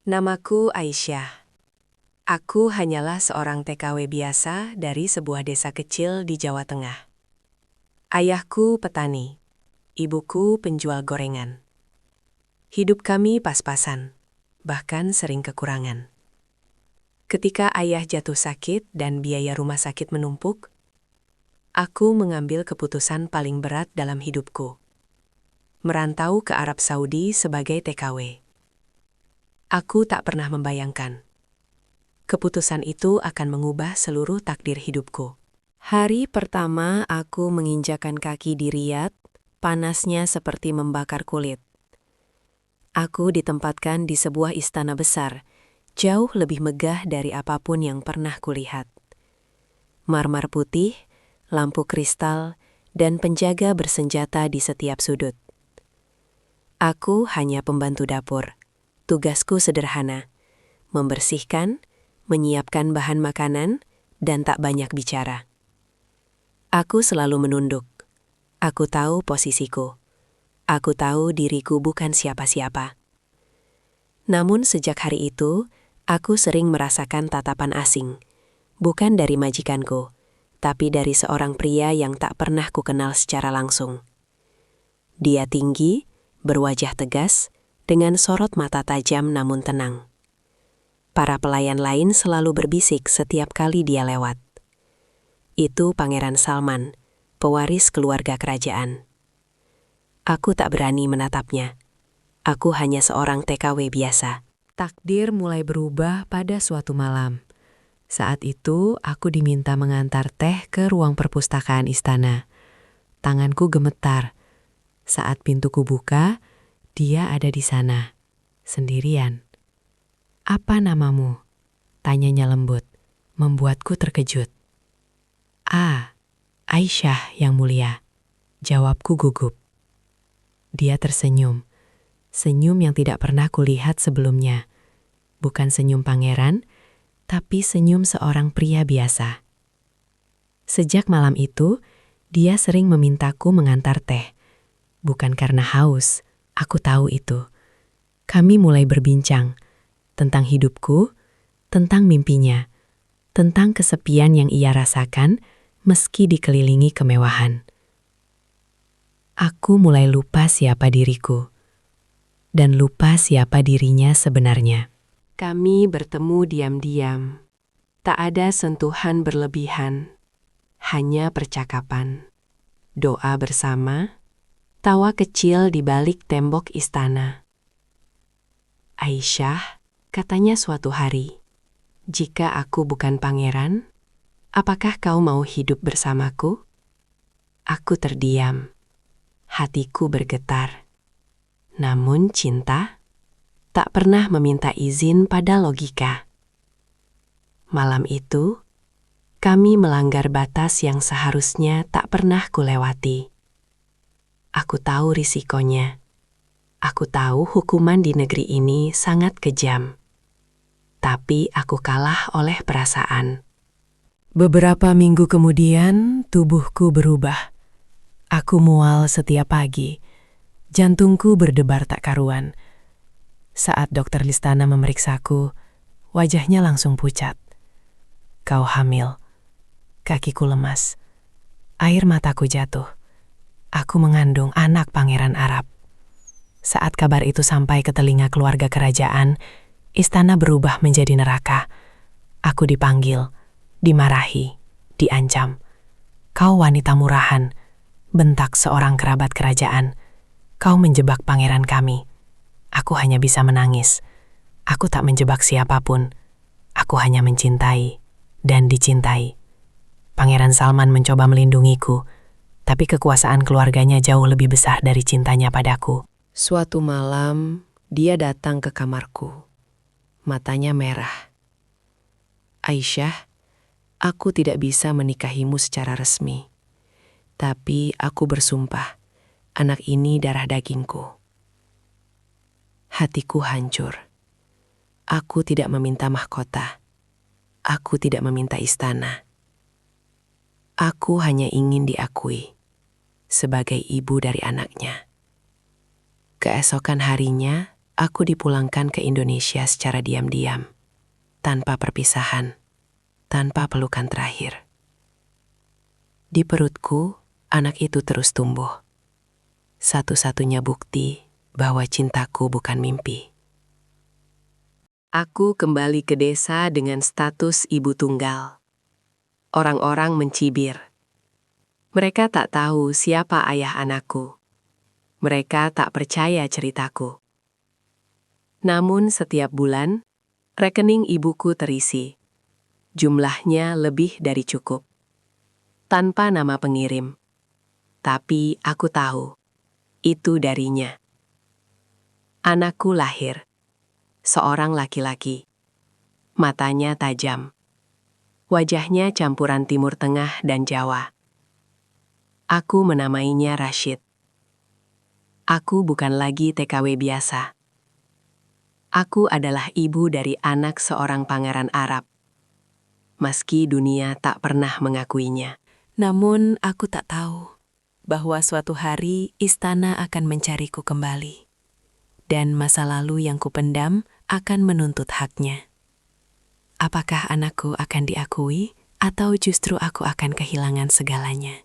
Namaku Aisyah. Aku hanyalah seorang TKW biasa dari sebuah desa kecil di Jawa Tengah. Ayahku petani, ibuku penjual gorengan. Hidup kami pas-pasan, bahkan sering kekurangan. Ketika ayah jatuh sakit dan biaya rumah sakit menumpuk, aku mengambil keputusan paling berat dalam hidupku. Merantau ke Arab Saudi sebagai TKW. Aku tak pernah membayangkan keputusan itu akan mengubah seluruh takdir hidupku. Hari pertama aku menginjakan kaki di Riyadh, panasnya seperti membakar kulit. Aku ditempatkan di sebuah istana besar, jauh lebih megah dari apapun yang pernah kulihat. Marmer putih, lampu kristal, dan penjaga bersenjata di setiap sudut. Aku hanya pembantu dapur. Tugasku sederhana, membersihkan, menyiapkan bahan makanan, dan tak banyak bicara. Aku selalu menunduk. Aku tahu posisiku. Aku tahu diriku bukan siapa-siapa. Namun sejak hari itu, aku sering merasakan tatapan asing. Bukan dari majikanku, tapi dari seorang pria yang tak pernah kukenal secara langsung. Dia tinggi, berwajah tegas, dengan sorot mata tajam namun tenang. Para pelayan lain selalu berbisik setiap kali dia lewat. Itu Pangeran Salman, pewaris keluarga kerajaan. Aku tak berani menatapnya. Aku hanya seorang TKW biasa. Takdir mulai berubah pada suatu malam. Saat itu, aku diminta mengantar teh ke ruang perpustakaan istana. Tanganku gemetar. Saat pintuku buka, dia ada di sana, sendirian. "Apa namamu?" tanyanya lembut, membuatku terkejut. Aisyah yang mulia," jawabku gugup. Dia tersenyum, senyum yang tidak pernah kulihat sebelumnya. Bukan senyum pangeran, tapi senyum seorang pria biasa. Sejak malam itu, dia sering memintaku mengantar teh. Bukan karena haus, aku tahu itu. Kami mulai berbincang tentang hidupku, tentang mimpinya, tentang kesepian yang ia rasakan meski dikelilingi kemewahan. Aku mulai lupa siapa diriku, dan lupa siapa dirinya sebenarnya. Kami bertemu diam-diam. Tak ada sentuhan berlebihan, hanya percakapan. Doa bersama, tawa kecil di balik tembok istana. "Aisyah," katanya suatu hari, "jika aku bukan pangeran, apakah kau mau hidup bersamaku?" Aku terdiam. Hatiku bergetar. Namun cinta tak pernah meminta izin pada logika. Malam itu, kami melanggar batas yang seharusnya tak pernah kulewati. Aku tahu risikonya. Aku tahu hukuman di negeri ini sangat kejam. Tapi aku kalah oleh perasaan. Beberapa minggu kemudian, tubuhku berubah. Aku mual setiap pagi. Jantungku berdebar tak karuan. Saat dokter Listana memeriksaku, wajahnya langsung pucat. "Kau hamil." Kakiku lemas. Air mataku jatuh. Aku mengandung anak pangeran Arab. Saat kabar itu sampai ke telinga keluarga kerajaan, istana berubah menjadi neraka. Aku dipanggil, dimarahi, diancam. "Kau wanita murahan," bentak seorang kerabat kerajaan. "Kau menjebak pangeran kami." Aku hanya bisa menangis. Aku tak menjebak siapapun. Aku hanya mencintai dan dicintai. Pangeran Salman mencoba melindungiku, tapi kekuasaan keluarganya jauh lebih besar dari cintanya padaku. Suatu malam, dia datang ke kamarku. Matanya merah. "Aisyah, aku tidak bisa menikahimu secara resmi. Tapi aku bersumpah, anak ini darah dagingku." Hatiku hancur. Aku tidak meminta mahkota. Aku tidak meminta istana. Aku hanya ingin diakui sebagai ibu dari anaknya. Keesokan harinya, Aku dipulangkan ke Indonesia secara diam-diam, tanpa perpisahan, tanpa pelukan terakhir. Di perutku, anak itu terus tumbuh. Satu-satunya bukti bahwa cintaku bukan mimpi. Aku kembali ke desa dengan status ibu tunggal. Orang-orang mencibir. Mereka tak tahu siapa ayah anakku. Mereka tak percaya ceritaku. Namun setiap bulan, rekening ibuku terisi. Jumlahnya lebih dari cukup. Tanpa nama pengirim. Tapi aku tahu, itu darinya. Anakku lahir. Seorang laki-laki. Matanya tajam. Wajahnya campuran Timur Tengah dan Jawa. Aku menamainya Rashid. Aku bukan lagi TKW biasa. Aku adalah ibu dari anak seorang pangeran Arab. Meski dunia tak pernah mengakuinya. Namun aku tak tahu bahwa suatu hari istana akan mencariku kembali. Dan masa lalu yang kupendam akan menuntut haknya. Apakah anakku akan diakui atau justru aku akan kehilangan segalanya?